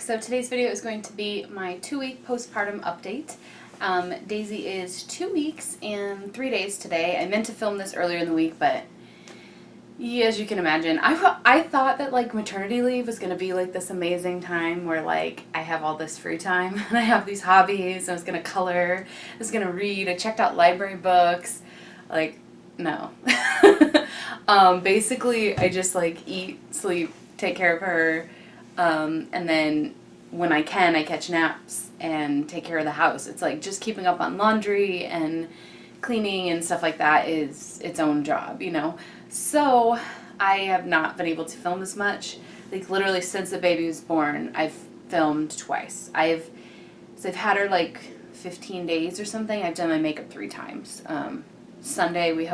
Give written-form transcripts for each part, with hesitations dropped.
So today's video is going to be my 2-week postpartum update. Daisy is 2 weeks and 3 days today. I meant to film this earlier in the week, but yeah, as you can imagine, I thought that like maternity leave was going to be like this amazing time where like I have all this free time and I have these hobbies. I was going to color, I was going to read, I checked out library books. Like, no. Basically, I just like eat, sleep, take care of her. And then when I can, I catch naps and take care of the house. It's like just keeping up on laundry and cleaning and stuff like that is its own job, you know? So I have not been able to film as much. Like literally since the baby was born, I've filmed twice. I've had her like 15 days or something. I've done my makeup 3 times. Sunday we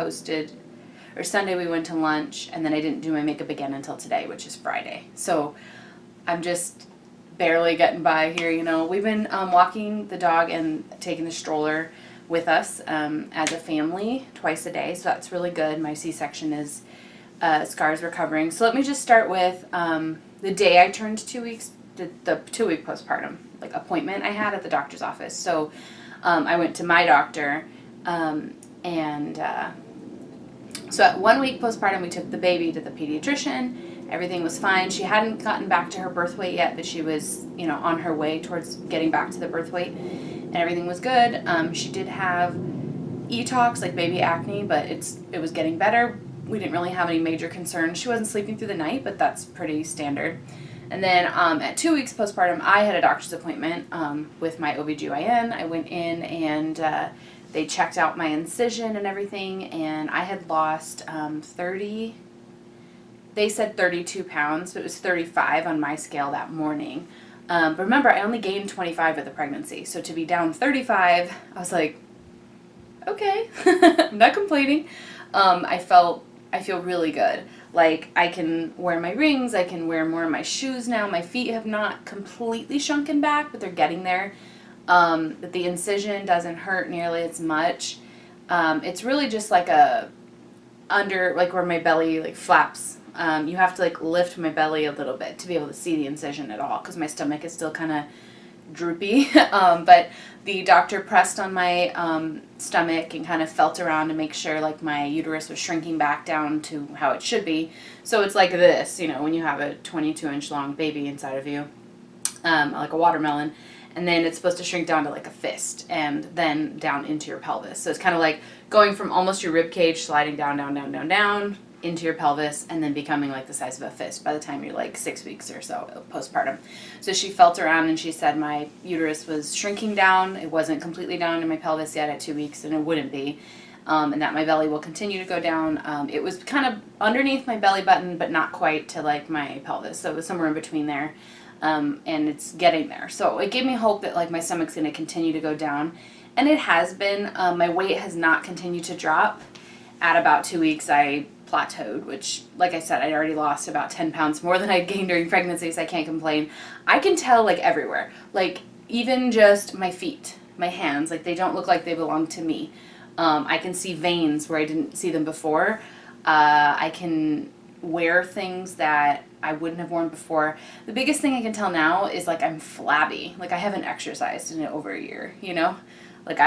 went to lunch, and then I didn't do my makeup again until today, which is Friday. So I'm just barely getting by here, you know. We've been walking the dog and taking the stroller with us as a family twice a day, so that's really good. My C-section is scars recovering. So let me just start with the day I turned 2 weeks, the 2-week postpartum like appointment I had at the doctor's office. So I went to my doctor, so at 1 week postpartum, we took the baby to the pediatrician. Everything was fine. She hadn't gotten back to her birth weight yet, but she was, you know, on her way towards getting back to the birth weight, and everything was good. She did have e-tox, like baby acne, but it was getting better. We didn't really have any major concerns. She wasn't sleeping through the night, but that's pretty standard. And then at 2 weeks postpartum, I had a doctor's appointment with my OBGYN. I went in and they checked out my incision and everything, and I had lost 30, they said 32 pounds, but it was 35 on my scale that morning. But remember, I only gained 25 with the pregnancy, so to be down 35, I was like, okay, I'm not complaining. I feel really good. Like, I can wear my rings, I can wear more of my shoes now. My feet have not completely shrunken back, but they're getting there. But the incision doesn't hurt nearly as much. It's really just like like where my belly like flaps. You have to like lift my belly a little bit to be able to see the incision at all, because my stomach is still kind of droopy. But the doctor pressed on my stomach and kind of felt around to make sure like my uterus was shrinking back down to how it should be. So it's like this, you know, when you have a 22-inch long baby inside of you, like a watermelon. And then it's supposed to shrink down to like a fist and then down into your pelvis. So it's kind of like going from almost your rib cage, sliding down, down, down, down, down into your pelvis, and then becoming like the size of a fist by the time you're like 6 weeks or so postpartum. So she felt around and she said my uterus was shrinking down. It wasn't completely down in my pelvis yet at 2 weeks, and it wouldn't be. And that my belly will continue to go down. It was kind of underneath my belly button, but not quite to like my pelvis. So it was somewhere in between there. And it's getting there. So it gave me hope that like my stomach's going to continue to go down, and it has been. My weight has not continued to drop. At about 2 weeks, I plateaued, which, like I said, I'd already lost about 10 pounds more than I gained during pregnancy, so I can't complain. I can tell like everywhere, like even just my feet, my hands, like they don't look like they belong to me. I can see veins where I didn't see them before. I can wear things that I wouldn't have worn before. The biggest thing I can tell now is like I'm flabby. Like I haven't exercised in over a year, you know? Like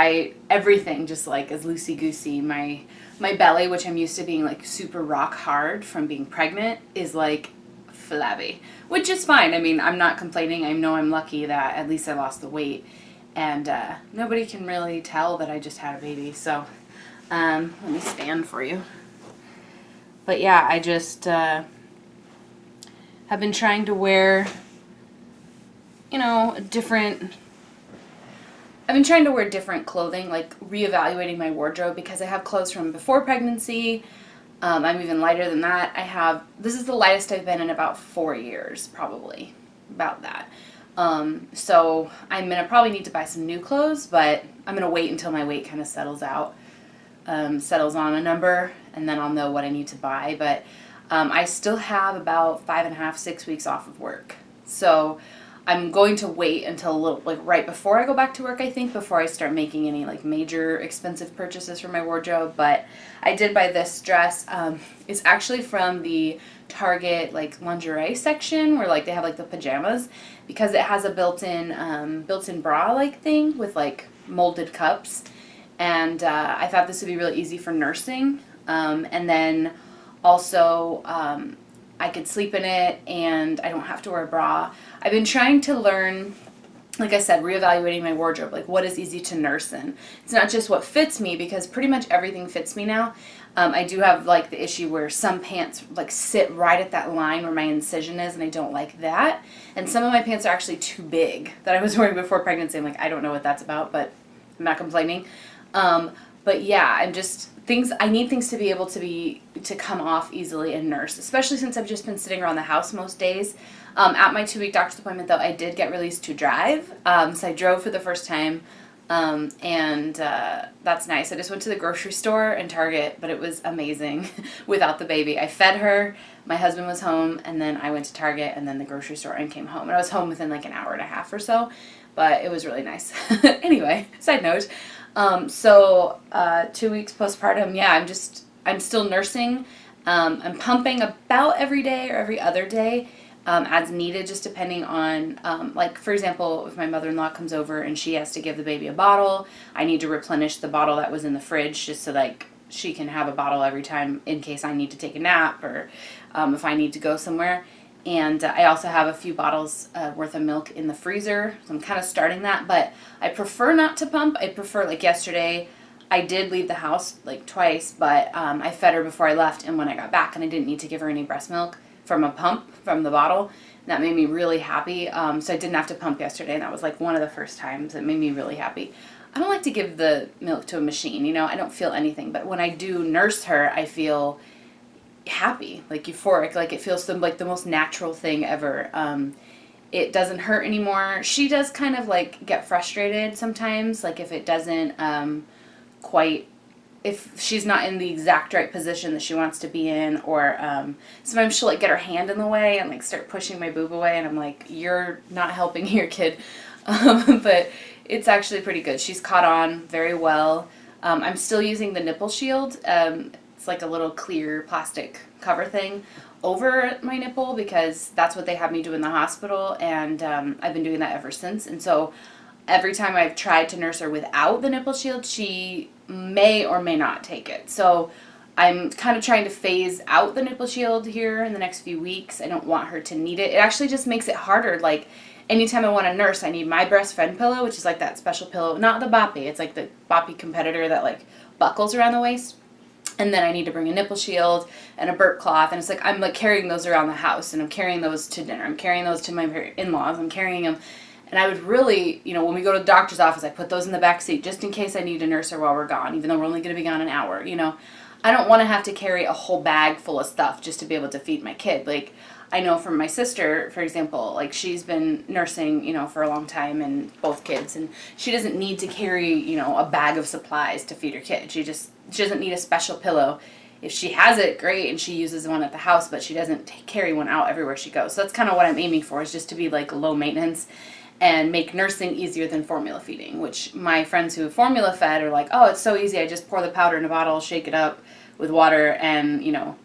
everything just like is loosey-goosey. My belly, which I'm used to being like super rock hard from being pregnant, is like flabby, which is fine. I mean, I'm not complaining. I know I'm lucky that at least I lost the weight, and nobody can really tell that I just had a baby. So let me stand for you. But yeah, I just have been trying to wear, you know, I've been trying to wear different clothing, like reevaluating my wardrobe, because I have clothes from before pregnancy. I'm even lighter than that. This is the lightest I've been in about 4 years, probably, about that. So I'm going to probably need to buy some new clothes, but I'm going to wait until my weight kind of settles on a number, and then I'll know what I need to buy. But I still have about 5.5, 6 weeks off of work. So I'm going to wait until a little, like right before I go back to work, I think, before I start making any like major expensive purchases for my wardrobe. But I did buy this dress. It's actually from the Target like lingerie section where like they have like the pajamas, because it has a built-in bra like thing with like molded cups. And I thought this would be really easy for nursing. And then also I could sleep in it and I don't have to wear a bra. I've been trying to learn, like I said, reevaluating my wardrobe, like what is easy to nurse in. It's not just what fits me, because pretty much everything fits me now. I do have like the issue where some pants like sit right at that line where my incision is, and I don't like that. And some of my pants are actually too big that I was wearing before pregnancy. I'm like, I don't know what that's about, but I'm not complaining. But yeah, I need things to be able to come off easily and nurse, especially since I've just been sitting around the house most days. At my 2-week doctor's appointment, though, I did get released to drive. So I drove for the first time, and that's nice. I just went to the grocery store and Target, but it was amazing without the baby. I fed her, my husband was home, and then I went to Target and then the grocery store and came home. And I was home within like an hour and a half or so, but it was really nice. Anyway, side note. 2 weeks postpartum, yeah, I'm still nursing. I'm pumping about every day or every other day, as needed, just depending on, like, for example, if my mother-in-law comes over and she has to give the baby a bottle, I need to replenish the bottle that was in the fridge just so, like, she can have a bottle every time in case I need to take a nap or if I need to go somewhere. And I also have a few bottles worth of milk in the freezer, so I'm kind of starting that. But I prefer not to pump. I prefer, like yesterday, I did leave the house like twice, but I fed her before I left and when I got back, and I didn't need to give her any breast milk from a pump, from the bottle. That made me really happy. So I didn't have to pump yesterday, and that was like one of the first times. It made me really happy. I don't like to give the milk to a machine, I don't feel anything. But when I do nurse her, I feel happy, like euphoric, like it feels like the most natural thing ever. It doesn't hurt anymore. She does kind of like get frustrated sometimes, like if it doesn't quite, if she's not in the exact right position that she wants to be in, or sometimes she'll like get her hand in the way and like start pushing my boob away, and I'm like, you're not helping your kid. But it's actually pretty good. She's caught on very well. I'm still using the nipple shield. It's like a little clear plastic cover thing over my nipple, because that's what they had me do in the hospital, and I've been doing that ever since. And so every time I've tried to nurse her without the nipple shield, she may or may not take it. So I'm kind of trying to phase out the nipple shield here in the next few weeks. I don't want her to need it. It actually just makes it harder. Like anytime I want to nurse, I need my breastfed pillow, which is like that special pillow, not the boppy. It's like the boppy competitor that like buckles around the waist. And then I need to bring a nipple shield and a burp cloth. And it's like, I'm like carrying those around the house, and I'm carrying those to dinner. I'm carrying those to my in-laws. I'm carrying them. And I would really, when we go to the doctor's office, I put those in the back seat just in case I need to nurse her while we're gone, even though we're only going to be gone an hour, I don't want to have to carry a whole bag full of stuff just to be able to feed my kid. Like, I know from my sister, for example, like she's been nursing, for a long time, and both kids, and she doesn't need to carry, a bag of supplies to feed her kid. She doesn't need a special pillow. If she has it, great, and she uses one at the house, but she doesn't carry one out everywhere she goes. So that's kind of what I'm aiming for, is just to be like low maintenance and make nursing easier than formula feeding, which my friends who have formula fed are like, oh, it's so easy. I just pour the powder in a bottle, shake it up with water, and,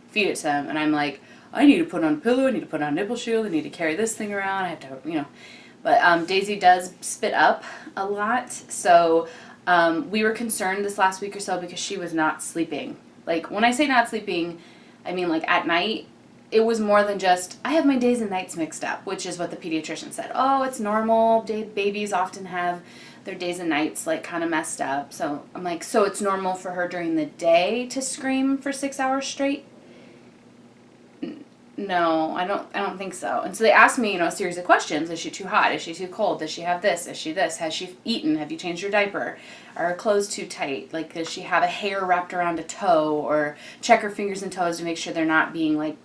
feed it to them. And I'm like, I need to put on a pillow, I need to put on a nipple shield, I need to carry this thing around, I have to, But Daisy does spit up a lot, so we were concerned this last week or so because she was not sleeping. Like, when I say not sleeping, I mean like at night. It was more than just, I have my days and nights mixed up, which is what the pediatrician said. Oh, it's normal. Babies often have their days and nights like kind of messed up. So I'm like, so it's normal for her during the day to scream for 6 hours straight? No, I don't think so. And so they asked me, a series of questions. Is she too hot? Is she too cold? Does she have this? Is she this? Has she eaten? Have you changed her diaper? Are her clothes too tight? Like, does she have a hair wrapped around a toe? Or check her fingers and toes to make sure they're not being like,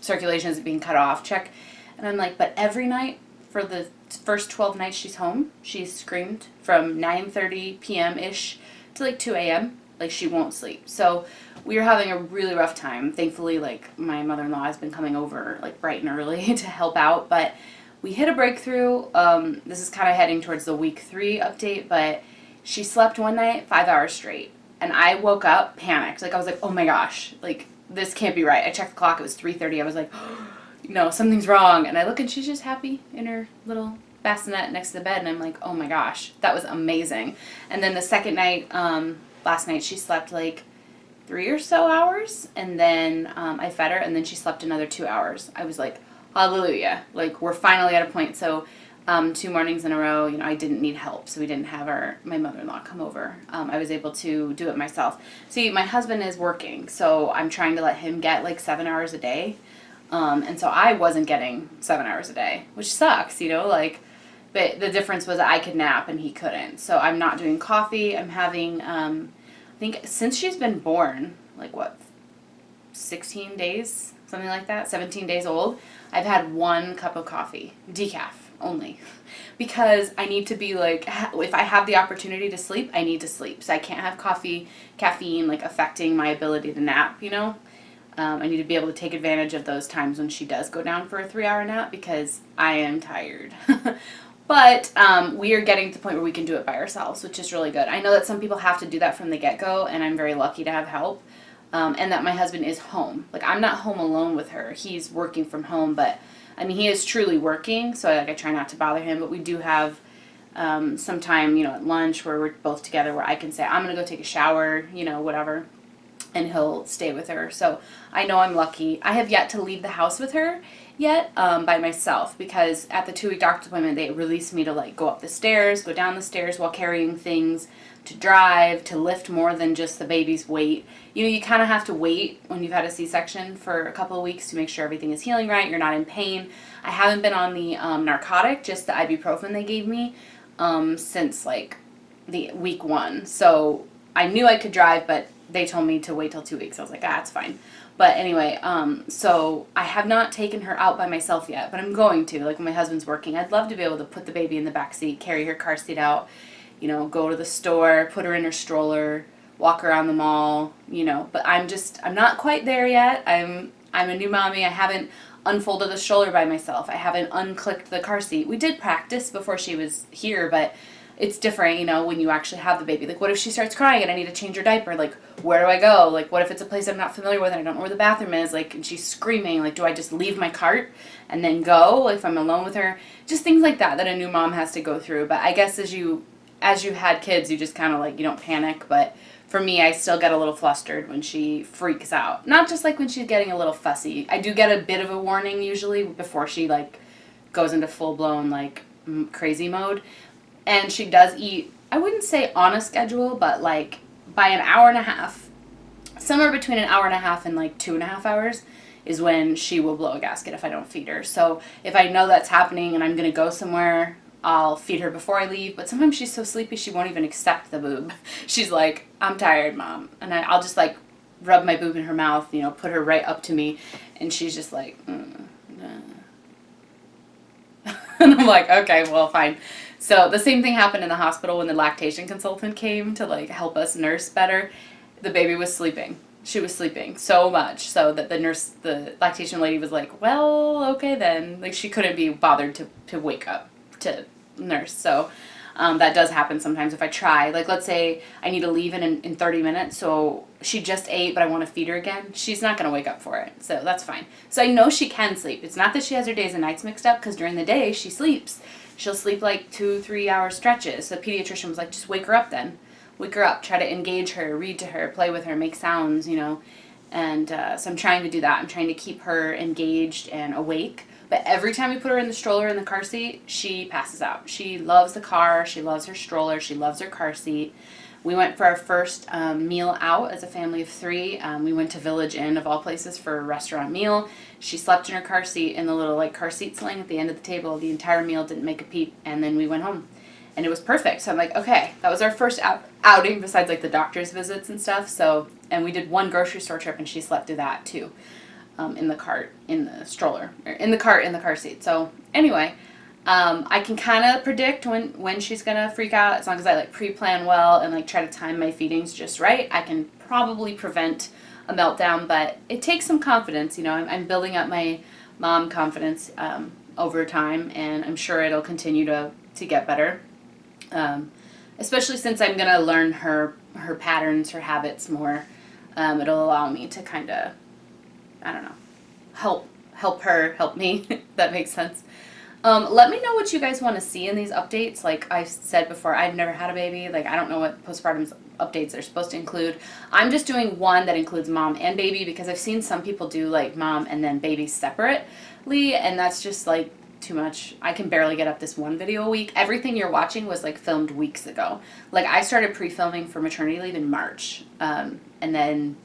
circulation is being cut off. Check. And I'm like, but every night for the first 12 nights she's home, she's screamed from 9:30 p.m.-ish to like 2 a.m. Like, she won't sleep. So we were having a really rough time. Thankfully, like, my mother-in-law has been coming over like bright and early to help out, but we hit a breakthrough. This is kind of heading towards the week 3 update, but she slept one night 5 hours straight. And I woke up panicked. Like, I was like, oh my gosh, like, this can't be right. I checked the clock. It was 3:30. I was like, no, something's wrong. And I look and she's just happy in her little bassinet next to the bed. And I'm like, oh my gosh, that was amazing. And then the second night, last night, she slept like 3 or so hours. And then I fed her, and then she slept another 2 hours. I was like, hallelujah. Like, we're finally at a point. So 2 mornings in a row, you know, I didn't need help, so we didn't have my mother-in-law come over. I was able to do it myself. See, my husband is working, so I'm trying to let him get like 7 hours a day. And so I wasn't getting 7 hours a day, which sucks, you know, like, but the difference was I could nap and he couldn't. So I'm not doing coffee. I'm having, I think since she's been born, like what, 16 days, something like that, 17 days old, I've had 1 cup of coffee, decaf only, because I need to be like, if I have the opportunity to sleep, I need to sleep. So I can't have caffeine like affecting my ability to nap, you know. I need to be able to take advantage of those times when she does go down for a 3-hour nap, because I am tired. But we are getting to the point where we can do it by ourselves, which is really good. I know that some people have to do that from the get-go, and I'm very lucky to have help. And that my husband is home. Like, I'm not home alone with her. He's working from home, but I mean, he is truly working, so I try not to bother him. But we do have some time, you know, at lunch where we're both together, where I can say, I'm going to go take a shower, you know, whatever, and he'll stay with her. So I know I'm lucky. I have yet to leave the house with her yet by myself, because at the 2-week doctor's appointment, they released me to, like, go up the stairs, go down the stairs while carrying things, to drive, to lift more than just the baby's weight. You know, you kind of have to wait when you've had a C-section for a couple of weeks to make sure everything is healing right, you're not in pain. I haven't been on the narcotic, just the ibuprofen they gave me, since, like, the week 1. So I knew I could drive, but they told me to wait till 2 weeks. I was like, it's fine. But anyway, so I have not taken her out by myself yet, but I'm going to. Like, when my husband's working, I'd love to be able to put the baby in the back seat, carry her car seat out, you know, go to the store, put her in her stroller, walk around the mall, you know. But I'm not quite there yet. I'm a new mommy. I haven't unfolded the stroller by myself. I haven't unclicked the car seat. We did practice before she was here, but it's different, you know, when you actually have the baby. Like, what if she starts crying and I need to change her diaper? Like, where do I go? Like, what if it's a place I'm not familiar with and I don't know where the bathroom is? Like, and she's screaming. Like, do I just leave my cart and then go if I'm alone with her? Just things like that a new mom has to go through. But I guess as you've had kids, you just kind of, like, you don't panic. But for me, I still get a little flustered when she freaks out. Not just, like, when she's getting a little fussy. I do get a bit of a warning usually before she, like, goes into full-blown, like, crazy mode. And she does eat, I wouldn't say on a schedule, but, like, by an hour and a half, somewhere between an hour and a half and, like, 2.5 hours is when she will blow a gasket if I don't feed her. So if I know that's happening and I'm going to go somewhere, I'll feed her before I leave. But sometimes she's so sleepy she won't even accept the boob. She's like, I'm tired, Mom. And I'll just, like, rub my boob in her mouth, you know, put her right up to me. And she's just like, nah. And I'm like, okay, well, fine. So the same thing happened in the hospital when the lactation consultant came to, like, help us nurse better. The baby was sleeping. She was sleeping so much so that the lactation lady was like, well, okay then. Like, she couldn't be bothered to wake up to nurse. So that does happen sometimes if I try. Like, let's say I need to leave in 30 minutes, so she just ate, but I want to feed her again. She's not going to wake up for it, so that's fine. So I know she can sleep. It's not that she has her days and nights mixed up, because during the day she sleeps. She'll sleep like 2-3 hour stretches. So the pediatrician was like, just wake her up then. Wake her up. Try to engage her, read to her, play with her, make sounds, you know. And so I'm trying to do that. I'm trying to keep her engaged and awake. But every time we put her in the stroller in the car seat, she passes out. She loves the car. She loves her stroller. She loves her car seat. We went for our first meal out as a family of 3. We went to Village Inn, of all places, for a restaurant meal. She slept in her car seat in the little, like, car seat sling at the end of the table. The entire meal, didn't make a peep, and then we went home. And it was perfect. So I'm like, okay, that was our first outing besides, like, the doctor's visits and stuff. So, and we did 1 grocery store trip, and she slept through that, too, in the cart, in the stroller, or in the car seat. So anyway, I can kind of predict when she's going to freak out. As long as I, like, pre-plan well and, like, try to time my feedings just right, I can probably prevent a meltdown. But it takes some confidence, you know. I'm building up my mom confidence over time, and I'm sure it'll continue to get better. Especially since I'm going to learn her patterns, her habits more. It'll allow me to kind of, I don't know, help her help me, if that makes sense. Let me know what you guys want to see in these updates. Like I said before, I've never had a baby. Like I don't know what postpartum updates are supposed to include. I'm just doing one that includes mom and baby because I've seen some people do like mom and then baby separately, and that's just like too much. I can barely get up this one video a week. Everything you're watching was like filmed weeks ago. Like I started pre-filming for maternity leave in March, and then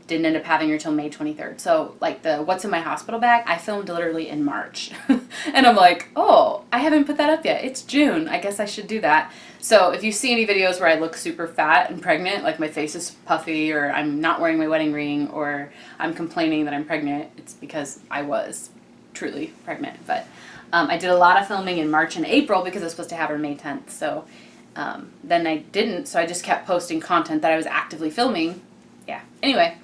didn't end up having her till May 23rd. So like the what's in my hospital bag, I filmed literally in March. And I'm like, oh, I haven't put that up yet. It's June. I guess I should do that. So if you see any videos where I look super fat and pregnant, like my face is puffy or I'm not wearing my wedding ring or I'm complaining that I'm pregnant, it's because I was truly pregnant. But I did a lot of filming in March and April because I was supposed to have her May 10th. So then I didn't. So I just kept posting content that I was actively filming. Yeah. Anyway,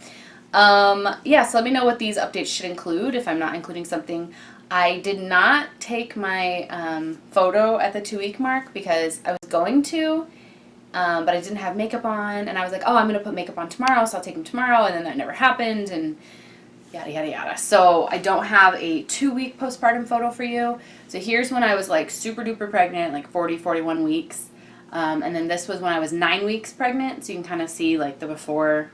yeah, so let me know what these updates should include if I'm not including something. I did not take my photo at the 2-week mark because I was going to, but I didn't have makeup on, and I was like, oh, I'm going to put makeup on tomorrow, so I'll take them tomorrow, and then that never happened, and yada, yada, yada. So I don't have a 2-week postpartum photo for you. So here's when I was like super duper pregnant, like 40, 41 weeks. And then this was when I was 9 weeks pregnant, so you can kind of see like the before.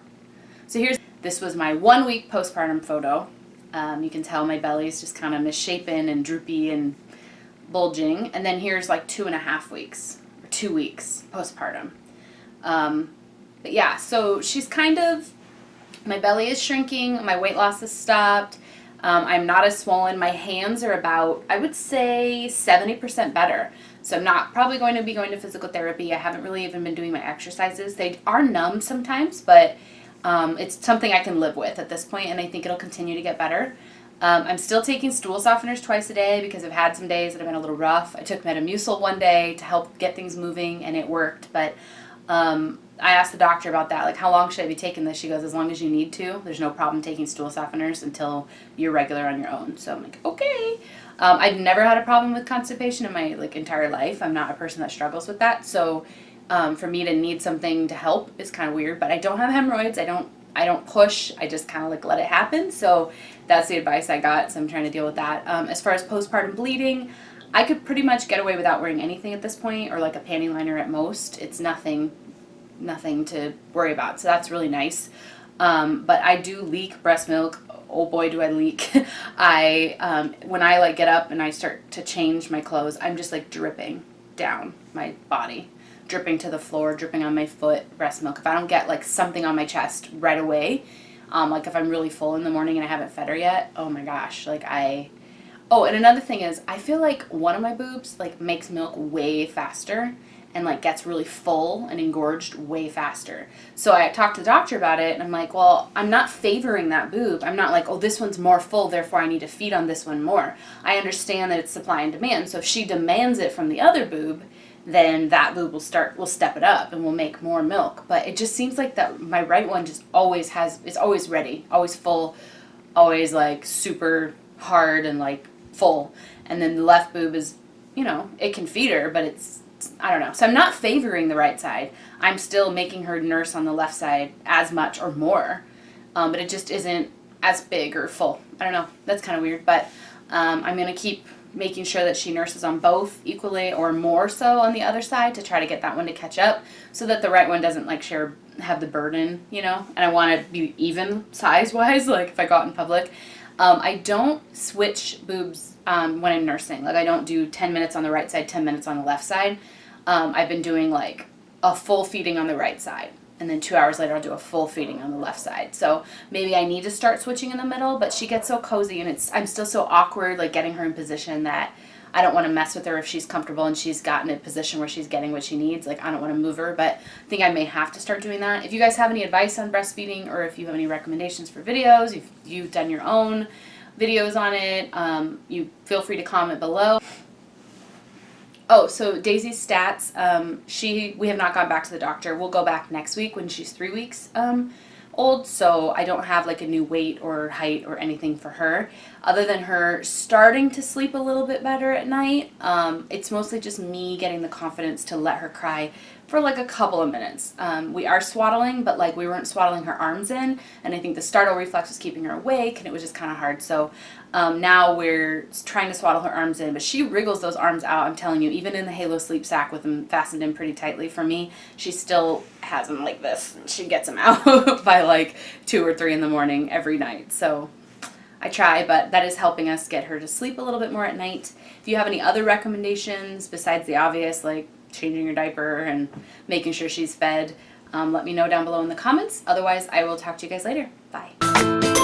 So this was my 1-week postpartum photo. You can tell my belly is just kind of misshapen and droopy and bulging. And then here's like 2.5 weeks, or 2 weeks postpartum. But yeah, so she's kind of, my belly is shrinking, my weight loss has stopped, I'm not as swollen, my hands are about, I would say 70% better. So I'm not probably going to be going to physical therapy. I haven't really even been doing my exercises. They are numb sometimes, but it's something I can live with at this point, and I think it'll continue to get better. I'm still taking stool softeners twice a day because I've had some days that have been a little rough. I took Metamucil one day to help get things moving, and it worked. But I asked the doctor about that, like, how long should I be taking this? She goes, as long as you need to. There's no problem taking stool softeners until you're regular on your own. So I'm like, okay. I've never had a problem with constipation in my like entire life. I'm not a person that struggles with that. So for me to need something to help is kind of weird, but I don't have hemorrhoids. I don't push. I just kind of like let it happen. So that's the advice I got. So I'm trying to deal with that. As far as postpartum bleeding, I could pretty much get away without wearing anything at this point, or like a panty liner at most. It's nothing to worry about. So that's really nice. But I do leak breast milk. Oh boy, do I leak. When I like get up and I start to change my clothes, I'm just like dripping down my body. Dripping to the floor, dripping on my foot, breast milk. If I don't get like something on my chest right away, like if I'm really full in the morning and I haven't fed her yet, oh my gosh, like oh, and another thing is, I feel like one of my boobs like makes milk way faster and like gets really full and engorged way faster. So I talked to the doctor about it, and I'm like, well, I'm not favoring that boob. I'm not like, oh, this one's more full, therefore I need to feed on this one more. I understand that it's supply and demand. So if she demands it from the other boob, then that boob will step it up and will make more milk. But it just seems like that my right one just always it's always ready, always full, always like super hard and like full. And then the left boob is, it can feed her, but it's I don't know. So I'm not favoring the right side. I'm still making her nurse on the left side as much or more. But it just isn't as big or full. I don't know. That's kind of weird. But I'm going to keep making sure that she nurses on both equally or more so on the other side to try to get that one to catch up so that the right one doesn't like have the burden, and I want to be even size wise, like if I go out in public. I don't switch boobs when I'm nursing. Like I don't do 10 minutes on the right side, 10 minutes on the left side. I've been doing like a full feeding on the right side, and then 2 hours later I'll do a full feeding on the left side. So maybe I need to start switching in the middle, but she gets so cozy and I'm still so awkward like getting her in position that I don't want to mess with her if she's comfortable and she's gotten a position where she's getting what she needs. Like I don't want to move her, but I think I may have to start doing that. If you guys have any advice on breastfeeding, or if you have any recommendations for videos, if you've done your own videos on it, you feel free to comment below. Oh, so Daisy's stats, we have not gone back to the doctor. We'll go back next week when she's 3 weeks old, so I don't have like a new weight or height or anything for her. Other than her starting to sleep a little bit better at night, it's mostly just me getting the confidence to let her cry for like a couple of minutes. We are swaddling, but like we weren't swaddling her arms in, and I think the startle reflex was keeping her awake, and it was just kind of hard. So now we're trying to swaddle her arms in, but she wriggles those arms out. I'm telling you, even in the Halo sleep sack with them fastened in pretty tightly for me, she still has them like this. She gets them out by like 2 or 3 in the morning every night. So I try, but that is helping us get her to sleep a little bit more at night. If you have any other recommendations besides the obvious, like changing your diaper and making sure she's fed, let me know down below in the comments. Otherwise, I will talk to you guys later. Bye.